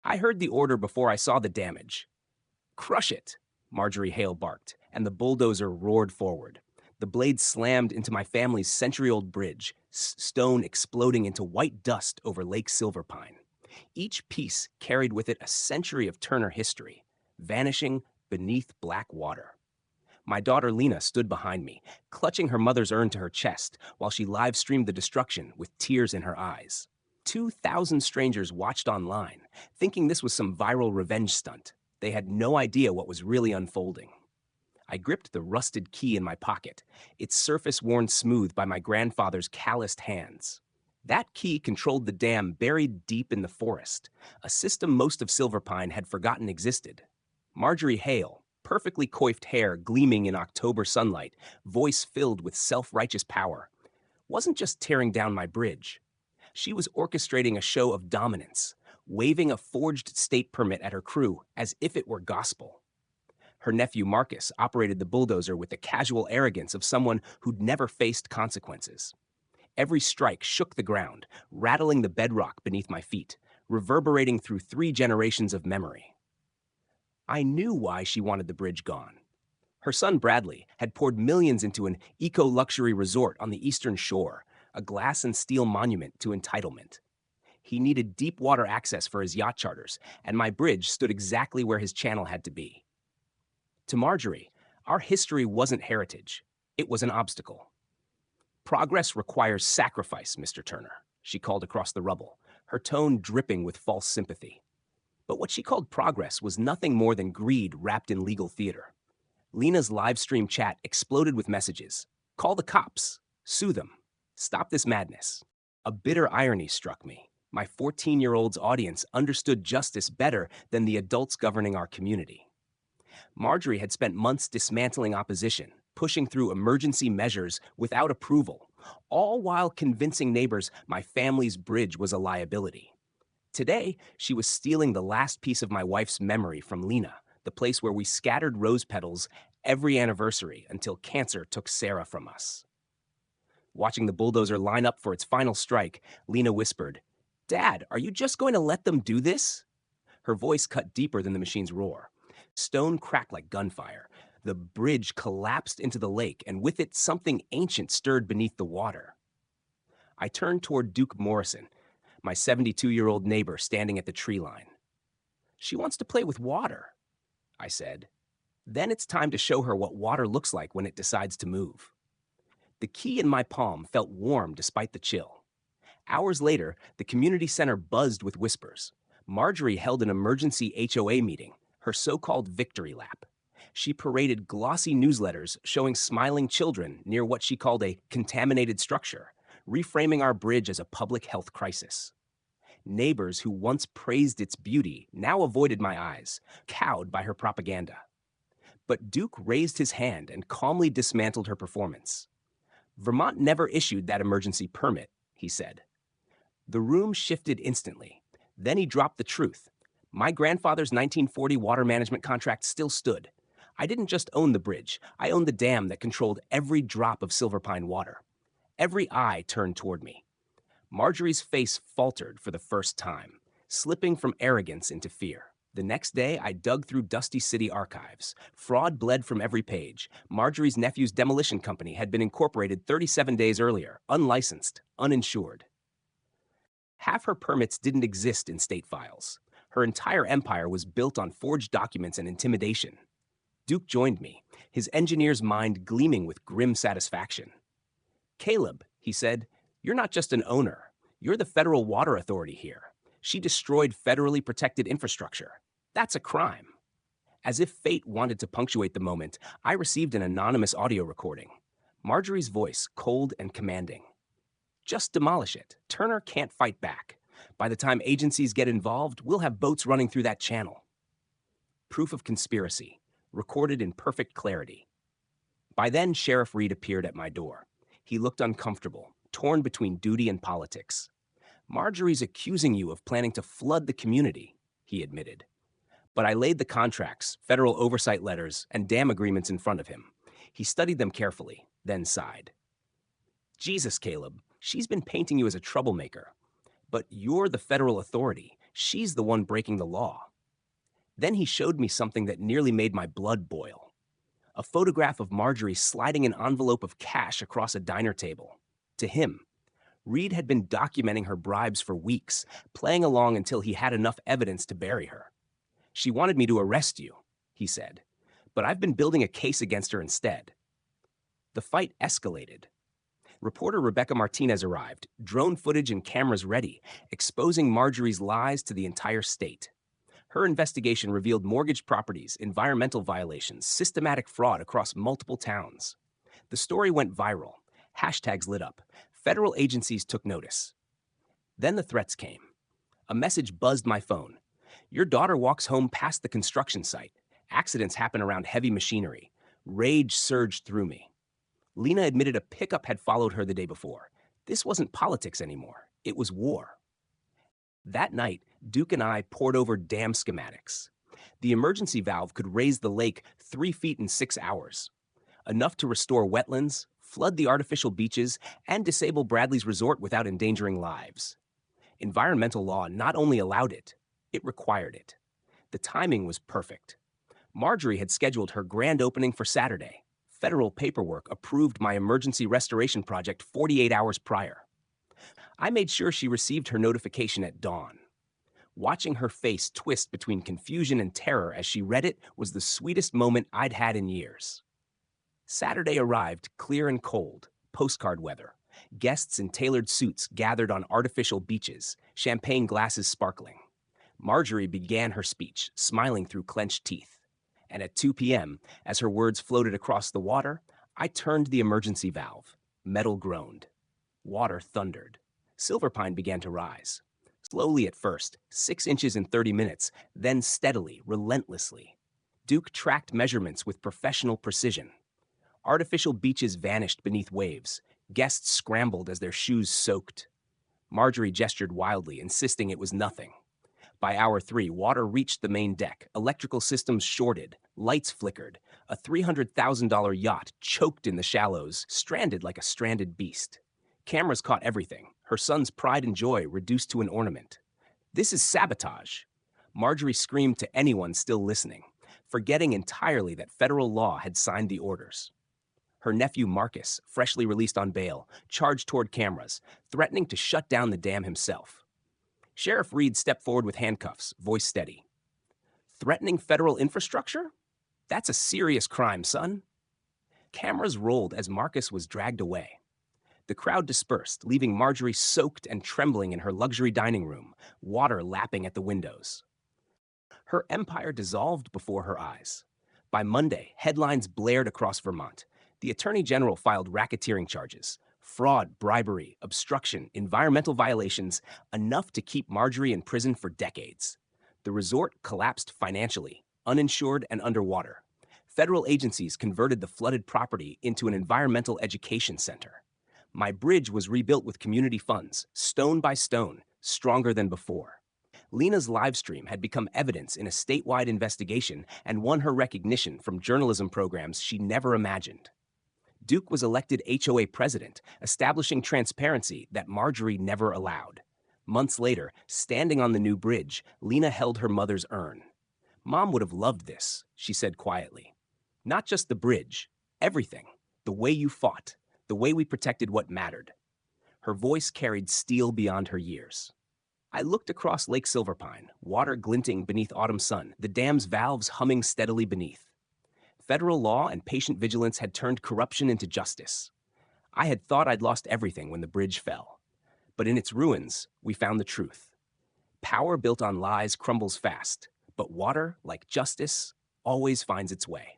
I heard the order before I saw the damage. Crush it, Marjorie Hale barked, and the bulldozer roared forward. The blade slammed into my family's century-old bridge, stone exploding into white dust over Lake Silverpine. Each piece carried with it a century of Turner history, vanishing beneath black water. My daughter Lena stood behind me, clutching her mother's urn to her chest while she live-streamed the destruction with tears in her eyes. 2,000 strangers watched online, thinking this was some viral revenge stunt. They had no idea what was really unfolding. I gripped the rusted key in my pocket, its surface worn smooth by my grandfather's calloused hands. That key controlled the dam buried deep in the forest, a system most of Silverpine had forgotten existed. Marjorie Hale, perfectly coiffed hair gleaming in October sunlight, voice filled with self-righteous power, wasn't just tearing down my bridge. She was orchestrating a show of dominance, waving a forged state permit at her crew as if it were gospel. Her nephew Marcus operated the bulldozer with the casual arrogance of someone who'd never faced consequences. Every strike shook the ground, rattling the bedrock beneath my feet, reverberating through 3 generations of memory. I knew why she wanted the bridge gone. Her son Bradley had poured millions into an eco-luxury resort on the eastern shore, a glass and steel monument to entitlement. He needed deep water access for his yacht charters, and my bridge stood exactly where his channel had to be. To Marjorie, our history wasn't heritage. It was an obstacle. Progress requires sacrifice, Mr. Turner, she called across the rubble, her tone dripping with false sympathy. But what she called progress was nothing more than greed wrapped in legal theater. Lena's live stream chat exploded with messages. Call the cops. Sue them. Stop this madness. A bitter irony struck me. My 14-year-old's audience understood justice better than the adults governing our community. Marjorie had spent months dismantling opposition, pushing through emergency measures without approval, all while convincing neighbors my family's bridge was a liability. Today, she was stealing the last piece of my wife's memory from Lena, the place where we scattered rose petals every anniversary until cancer took Sarah from us. Watching the bulldozer line up for its final strike, Lena whispered, "Dad, are you just going to let them do this?" Her voice cut deeper than the machine's roar. Stone cracked like gunfire. The bridge collapsed into the lake, and with it, something ancient stirred beneath the water. I turned toward Duke Morrison, my 72-year-old neighbor standing at the tree line. "She wants to play with water," I said. "Then it's time to show her what water looks like when it decides to move." The key in my palm felt warm despite the chill. Hours later, the community center buzzed with whispers. Marjorie held an emergency HOA meeting, her so-called victory lap. She paraded glossy newsletters showing smiling children near what she called a contaminated structure, reframing our bridge as a public health crisis. Neighbors who once praised its beauty now avoided my eyes, cowed by her propaganda. But Duke raised his hand and calmly dismantled her performance. "Vermont never issued that emergency permit," he said. The room shifted instantly. Then he dropped the truth. My grandfather's 1940 water management contract still stood. I didn't just own the bridge, I owned the dam that controlled every drop of Silverpine water. Every eye turned toward me. Marjorie's face faltered for the first time, slipping from arrogance into fear. The next day, I dug through dusty city archives. Fraud bled from every page. Marjorie's nephew's demolition company had been incorporated 37 days earlier, unlicensed, uninsured. Half her permits didn't exist in state files. Her entire empire was built on forged documents and intimidation. Duke joined me, his engineer's mind gleaming with grim satisfaction. "Caleb," he said, "you're not just an owner. You're the federal water authority here. She destroyed federally protected infrastructure. That's a crime." As if fate wanted to punctuate the moment, I received an anonymous audio recording. Marjorie's voice, cold and commanding. "Just demolish it. Turner can't fight back. By the time agencies get involved, we'll have boats running through that channel." Proof of conspiracy, recorded in perfect clarity. By then, Sheriff Reed appeared at my door. He looked uncomfortable, torn between duty and politics. "Marjorie's accusing you of planning to flood the community," he admitted. But I laid the contracts, federal oversight letters, and dam agreements in front of him. He studied them carefully, then sighed. "Jesus, Caleb, she's been painting you as a troublemaker. But you're the federal authority. She's the one breaking the law. Then he showed me something that nearly made my blood boil. A photograph of Marjorie sliding an envelope of cash across a diner table. To him, Reed had been documenting her bribes for weeks, playing along until he had enough evidence to bury her. She wanted me to arrest you, he said, but I've been building a case against her instead. The fight escalated. Reporter Rebecca Martinez arrived, drone footage and cameras ready, exposing Marjorie's lies to the entire state. Her investigation revealed mortgage properties, environmental violations, systematic fraud across multiple towns. The story went viral. Hashtags lit up. Federal agencies took notice. Then the threats came. A message buzzed my phone. Your daughter walks home past the construction site. Accidents happen around heavy machinery. Rage surged through me. Lena admitted a pickup had followed her the day before. This wasn't politics anymore. It was war. That night, Duke and I pored over dam schematics. The emergency valve could raise the lake 3 feet in 6 hours, enough to restore wetlands, flood the artificial beaches, and disable Bradley's resort without endangering lives. Environmental law not only allowed it, it required it. The timing was perfect. Marjorie had scheduled her grand opening for Saturday. Federal paperwork approved my emergency restoration project 48 hours prior. I made sure she received her notification at dawn. Watching her face twist between confusion and terror as she read it was the sweetest moment I'd had in years. Saturday arrived clear and cold, postcard weather. Guests in tailored suits gathered on artificial beaches, champagne glasses sparkling. Marjorie began her speech, smiling through clenched teeth. And at 2 p.m., as her words floated across the water, I turned the emergency valve. Metal groaned. Water thundered. Silver pine began to rise. Slowly at first, 6 inches in 30 minutes, then steadily, relentlessly. Duke tracked measurements with professional precision. Artificial beaches vanished beneath waves. Guests scrambled as their shoes soaked. Marjorie gestured wildly, insisting it was nothing. By hour 3, water reached the main deck. Electrical systems shorted. Lights flickered. A $300,000 yacht choked in the shallows, stranded like a stranded beast. Cameras caught everything. Her son's pride and joy reduced to an ornament. This is sabotage. Marjorie screamed to anyone still listening, forgetting entirely that federal law had signed the orders. Her nephew Marcus, freshly released on bail, charged toward cameras, threatening to shut down the dam himself. Sheriff Reed stepped forward with handcuffs, voice steady. Threatening federal infrastructure? That's a serious crime, son. Cameras rolled as Marcus was dragged away. The crowd dispersed, leaving Marjorie soaked and trembling in her luxury dining room, water lapping at the windows. Her empire dissolved before her eyes. By Monday, headlines blared across Vermont. The Attorney General filed racketeering charges. Fraud, bribery, obstruction, environmental violations, enough to keep Marjorie in prison for decades. The resort collapsed financially, uninsured and underwater. Federal agencies converted the flooded property into an environmental education center. My bridge was rebuilt with community funds, stone by stone, stronger than before. Lena's live stream had become evidence in a statewide investigation and won her recognition from journalism programs she never imagined. Duke was elected HOA president, establishing transparency that Marjorie never allowed. Months later, standing on the new bridge, Lena held her mother's urn. Mom would have loved this, she said quietly. Not just the bridge, everything. The way you fought, the way we protected what mattered. Her voice carried steel beyond her years. I looked across Lake Silverpine, water glinting beneath autumn sun, the dam's valves humming steadily beneath. Federal law and patient vigilance had turned corruption into justice. I had thought I'd lost everything when the bridge fell. But in its ruins, we found the truth. Power built on lies crumbles fast, but water, like justice, always finds its way.